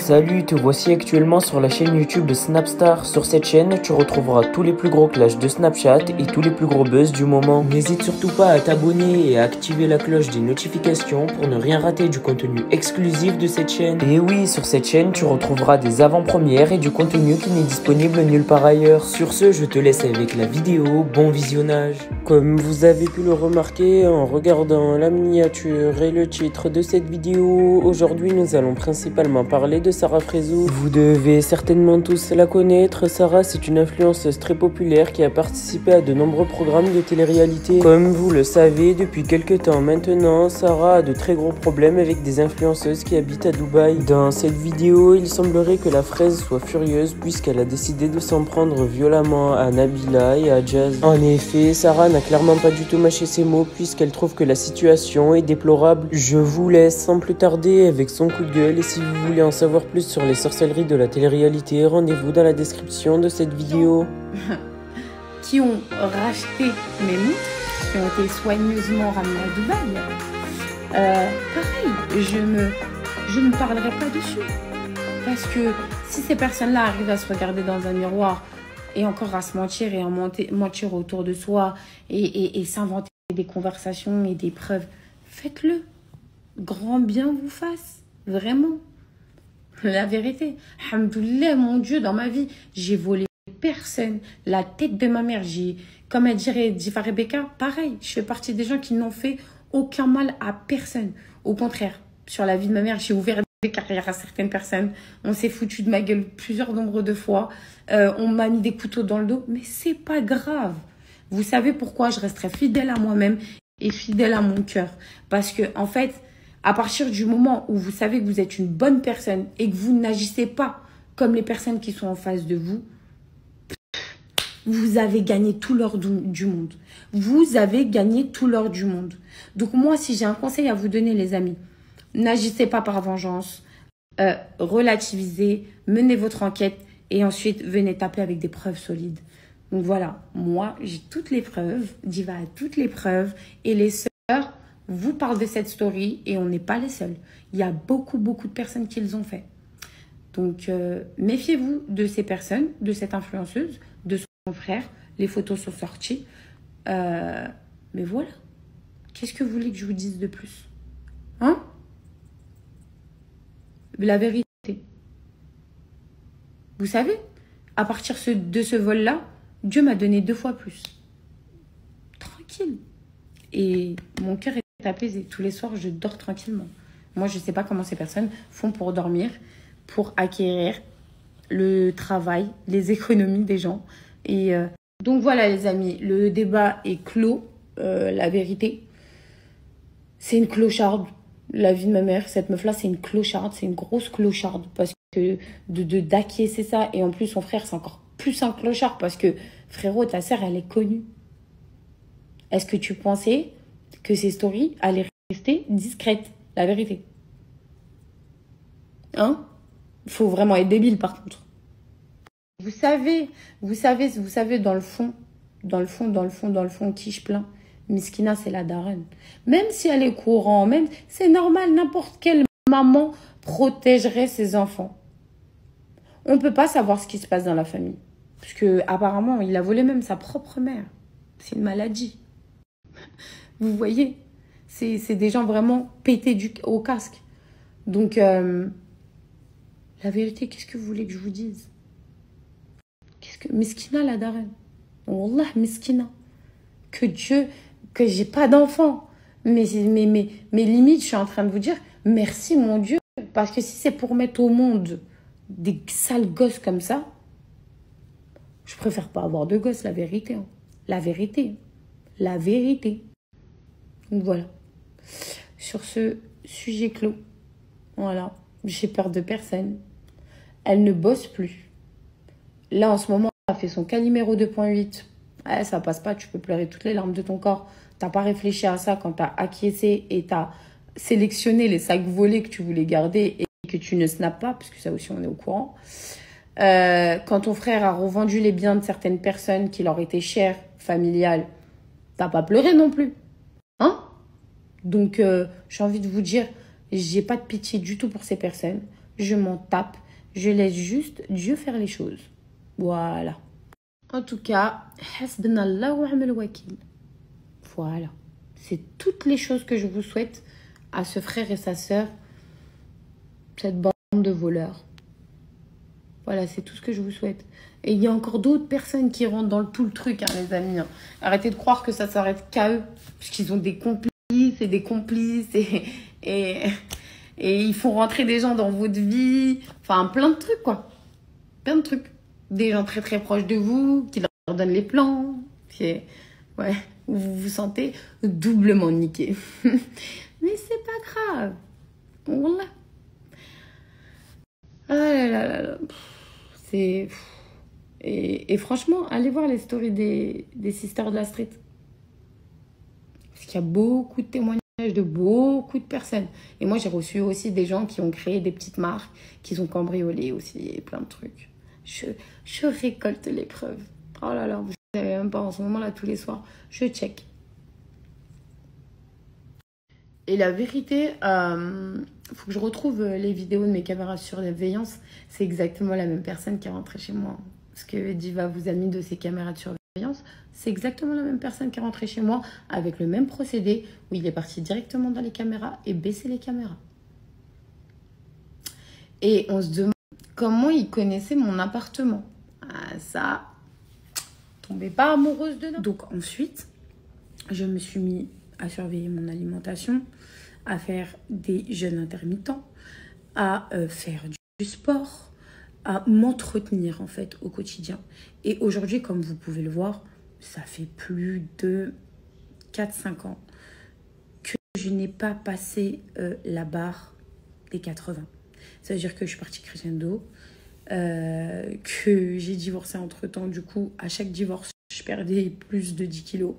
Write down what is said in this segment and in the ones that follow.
Salut, te voici actuellement sur la chaîne YouTube de Snapstar. Sur cette chaîne, tu retrouveras tous les plus gros clashs de Snapchat et tous les plus gros buzz du moment. N'hésite surtout pas à t'abonner et à activer la cloche des notifications pour ne rien rater du contenu exclusif de cette chaîne. Et oui, sur cette chaîne, tu retrouveras des avant-premières et du contenu qui n'est disponible nulle part ailleurs. Sur ce, je te laisse avec la vidéo. Bon visionnage. Comme vous avez pu le remarquer en regardant la miniature et le titre de cette vidéo, aujourd'hui nous allons principalement parler de Sarah Frézou. Vous devez certainement tous la connaître. Sarah, c'est une influenceuse très populaire qui a participé à de nombreux programmes de télé-réalité. Comme vous le savez, depuis quelques temps maintenant, Sarah a de très gros problèmes avec des influenceuses qui habitent à Dubaï. Dans cette vidéo, il semblerait que la fraise soit furieuse puisqu'elle a décidé de s'en prendre violemment à Nabila et à Jazz. En effet, Sarah n'a clairement pas du tout mâché ses mots puisqu'elle trouve que la situation est déplorable. Je vous laisse sans plus tarder avec son coup de gueule, et si vous voulez en savoir plus sur les sorcelleries de la télé-réalité, rendez-vous dans la description de cette vidéo. Qui ont racheté mes montres, qui ont été soigneusement ramenées à Dubaï. Pareil, je ne parlerai pas dessus. Parce que si ces personnes-là arrivent à se regarder dans un miroir et encore à se mentir et à mentir autour de soi et s'inventer des conversations et des preuves, faites-le. Grand bien vous fasse. Vraiment. La vérité. Alhamdoulilah, mon Dieu, dans ma vie, j'ai volé personne. La tête de ma mère, comme elle dirait Diva Rebecca, pareil. Je fais partie des gens qui n'ont fait aucun mal à personne. Au contraire, sur la vie de ma mère, j'ai ouvert des carrières à certaines personnes. On s'est foutu de ma gueule plusieurs nombres de fois. On m'a mis des couteaux dans le dos. Mais c'est pas grave. Vous savez pourquoi je resterai fidèle à moi-même et fidèle à mon cœur. Parce que, en fait, à partir du moment où vous savez que vous êtes une bonne personne et que vous n'agissez pas comme les personnes qui sont en face de vous, vous avez gagné tout l'or du monde. Vous avez gagné tout l'or du monde. Donc moi, si j'ai un conseil à vous donner, les amis, n'agissez pas par vengeance, relativisez, menez votre enquête et ensuite venez taper avec des preuves solides. Donc voilà, moi, j'ai toutes les preuves, Diva a toutes les preuves et les sœurs vous parlent de cette story et on n'est pas les seuls. Il y a beaucoup de personnes qui l'ont fait. Donc, méfiez-vous de ces personnes, de cette influenceuse, de son frère. Les photos sont sorties. Mais voilà. Qu'est-ce que vous voulez que je vous dise de plus? Hein? La vérité. Vous savez, à partir de ce vol-là, Dieu m'a donné 2 fois plus. Tranquille. Et mon cœur est apaisé. Tous les soirs, je dors tranquillement. Moi, je ne sais pas comment ces personnes font pour dormir, pour acquérir le travail, les économies des gens. Et donc voilà, les amis, le débat est clos. La vérité, c'est une clocharde. La vie de ma mère, cette meuf-là, c'est une clocharde. C'est une grosse clocharde. Parce que d'acquiescer ça. Et en plus, son frère, c'est encore plus un clochard. Parce que, frérot, ta sœur, elle est connue. Est-ce que tu pensais que ces stories allaient rester discrètes? La vérité. Hein? Il faut vraiment être débile, par contre. Vous savez, dans le fond, qui je plains? Miskina, c'est la daronne. Même si elle est courant, c'est normal, n'importe quelle maman protégerait ses enfants. On ne peut pas savoir ce qui se passe dans la famille. Parce que apparemment, il a volé même sa propre mère. C'est une maladie. Vous voyez, c'est des gens vraiment pétés au casque. Donc, la vérité, qu'est-ce que vous voulez que je vous dise? Miskina, la daronne. Wallah, miskina. Que j'ai pas d'enfant. Mais limite, je suis en train de vous dire, merci mon Dieu. Parce que si c'est pour mettre au monde des sales gosses comme ça, je préfère pas avoir de gosses, la vérité. Hein. La vérité. La vérité. Donc voilà. Sur ce sujet clos. Voilà. J'ai peur de personne. Elle ne bosse plus. Là, en ce moment, elle a fait son Calimero 2.8. Ouais, ça passe pas. Tu peux pleurer toutes les larmes de ton corps. T'as pas réfléchi à ça quand t'as acquiescé et t'as sélectionné les sacs volés que tu voulais garder et que tu ne snaps pas, parce que ça aussi, on est au courant. Quand ton frère a revendu les biens de certaines personnes qui leur étaient chères, familiales, t'as pas pleuré non plus. Donc, j'ai envie de vous dire, j'ai pas de pitié du tout pour ces personnes. je m'en tape. Je laisse juste Dieu faire les choses. Voilà. En tout cas, hasbunallah wa ni'mal wakil. Voilà. C'est toutes les choses que je vous souhaite à ce frère et sa sœur, cette bande de voleurs. Voilà, c'est tout ce que je vous souhaite. Et il y a encore d'autres personnes qui rentrent dans tout le truc, hein, les amis. Arrêtez de croire que ça s'arrête qu'à eux. Parce qu'ils ont des complices et des complices. Et ils font rentrer des gens dans votre vie. Enfin, plein de trucs, quoi. Plein de trucs. Des gens très, très proches de vous, qui leur donnent les plans. Puis, ouais, vous vous sentez doublement niqué. Mais c'est pas grave. Wallah. Ah là là là là. C'est... Et franchement, allez voir les stories des sisters de la street. Parce qu'il y a beaucoup de témoignages de beaucoup de personnes. Et moi, j'ai reçu aussi des gens qui ont créé des petites marques, qui ont cambriolé aussi, et plein de trucs. Je récolte les preuves. Oh là là, vous savez même pas, en ce moment-là, tous les soirs, je check. Et la vérité, faut que je retrouve les vidéos de mes caméras de surveillance. C'est exactement la même personne qui est rentrée chez moi. Ce que Diva vous a mis de ses caméras de surveillance, c'est exactement la même personne qui est rentrée chez moi avec le même procédé où il est parti directement dans les caméras et baisser les caméras. Et on se demande comment il connaissait mon appartement. Ah, ça, tombez pas amoureuse dedans. Donc ensuite, je me suis mis à surveiller mon alimentation, à faire des jeûnes intermittents, à faire du sport, à m'entretenir en fait au quotidien. Et aujourd'hui, comme vous pouvez le voir, ça fait plus de 4-5 ans que je n'ai pas passé la barre des 80. Ça veut dire que je suis partie crescendo, que j'ai divorcé entre-temps. Du coup, à chaque divorce, je perdais plus de 10 kilos.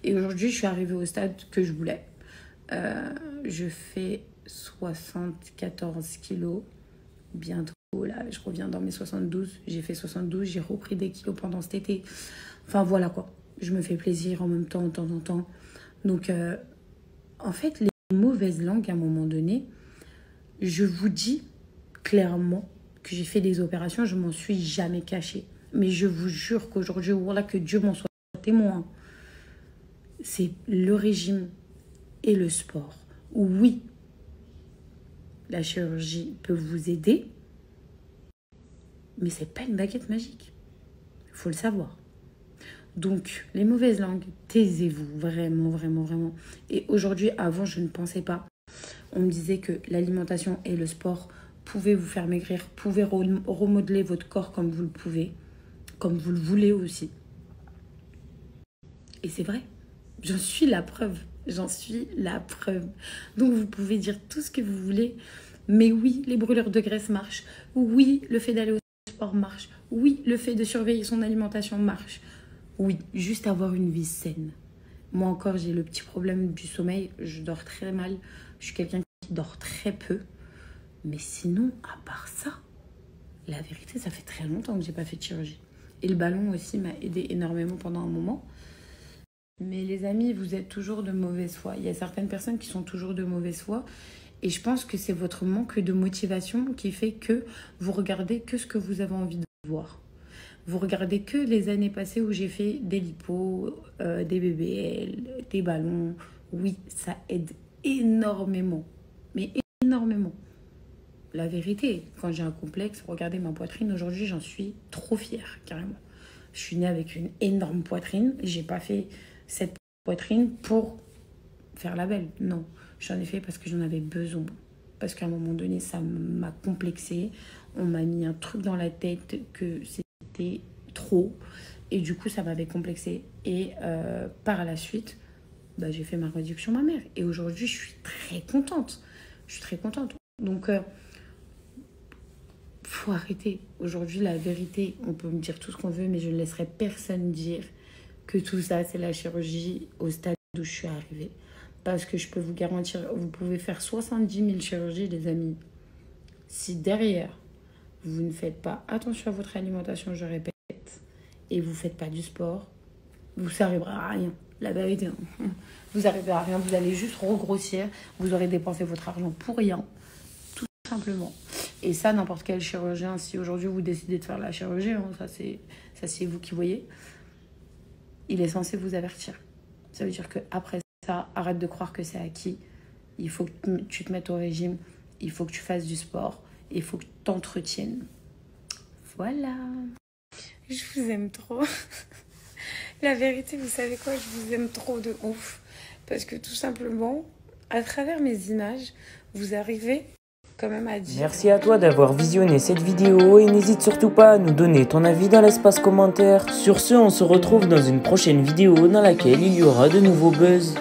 Et aujourd'hui, je suis arrivée au stade que je voulais. Je fais 74 kilos bientôt. Là, je reviens dans mes 72. J'ai fait 72. J'ai repris des kilos pendant cet été. Enfin, voilà quoi. Je me fais plaisir en même temps, de temps en temps. Donc, en fait, les mauvaises langues, à un moment donné, je vous dis clairement que j'ai fait des opérations. Je m'en suis jamais cachée. Mais je vous jure qu'aujourd'hui, voilà, que Dieu m'en soit témoin. C'est le régime et le sport. Oui, la chirurgie peut vous aider, mais c'est pas une baguette magique. Il faut le savoir. Donc, les mauvaises langues, taisez-vous, vraiment, vraiment, vraiment. Et aujourd'hui, avant, je ne pensais pas. On me disait que l'alimentation et le sport pouvaient vous faire maigrir, pouvaient remodeler votre corps comme vous le pouvez, comme vous le voulez aussi. Et c'est vrai, j'en suis la preuve. J'en suis la preuve. Donc, vous pouvez dire tout ce que vous voulez. Mais oui, les brûleurs de graisse marchent. Oui, le fait d'aller au sport marche. Oui, le fait de surveiller son alimentation marche. Oui, juste avoir une vie saine. Moi encore, j'ai le petit problème du sommeil. Je dors très mal. Je suis quelqu'un qui dort très peu. Mais sinon, à part ça, la vérité, ça fait très longtemps que j'ai pas fait de chirurgie. Et le ballon aussi m'a aidé énormément pendant un moment. Mais les amis, vous êtes toujours de mauvaise foi. Il y a certaines personnes qui sont toujours de mauvaise foi. Et je pense que c'est votre manque de motivation qui fait que vous regardez que ce que vous avez envie de voir. Vous regardez que les années passées où j'ai fait des lipos, des BBL, des ballons. Oui, ça aide énormément. Mais énormément. La vérité, quand j'ai un complexe, regardez ma poitrine. Aujourd'hui, j'en suis trop fière, carrément. Je suis née avec une énorme poitrine. J'ai pas fait cette poitrine pour faire la belle. Non, j'en ai fait parce que j'en avais besoin. Parce qu'à un moment donné, ça m'a complexée. On m'a mis un truc dans la tête que c'était trop. Et du coup, ça m'avait complexée. Et par la suite, bah, j'ai fait ma réduction mammaire. Et aujourd'hui, je suis très contente. Je suis très contente. Donc, faut arrêter. Aujourd'hui, la vérité, on peut me dire tout ce qu'on veut, mais je ne laisserai personne dire que tout ça, c'est la chirurgie au stade où je suis arrivée. Parce que je peux vous garantir, vous pouvez faire 70 000 chirurgies, les amis. Si derrière, vous ne faites pas attention à votre alimentation, je répète, et vous ne faites pas du sport, vous n'arriverez à rien. La vérité, hein. Vous n'arriverez à rien, vous allez juste regrossir, vous aurez dépensé votre argent pour rien, tout simplement. Et ça, n'importe quel chirurgien, si aujourd'hui vous décidez de faire la chirurgie, hein, ça c'est vous qui voyez, il est censé vous avertir. Ça veut dire qu'après ça, arrête de croire que c'est acquis. Il faut que tu te mettes au régime, il faut que tu fasses du sport, il faut que tu t'entretiennes. Voilà. Je vous aime trop. La vérité, vous savez quoi, je vous aime trop de ouf. Parce que tout simplement, à travers mes images, vous arrivez quand même à dire... Merci à toi d'avoir visionné cette vidéo et n'hésite surtout pas à nous donner ton avis dans l'espace commentaire. Sur ce, on se retrouve dans une prochaine vidéo dans laquelle il y aura de nouveaux buzz.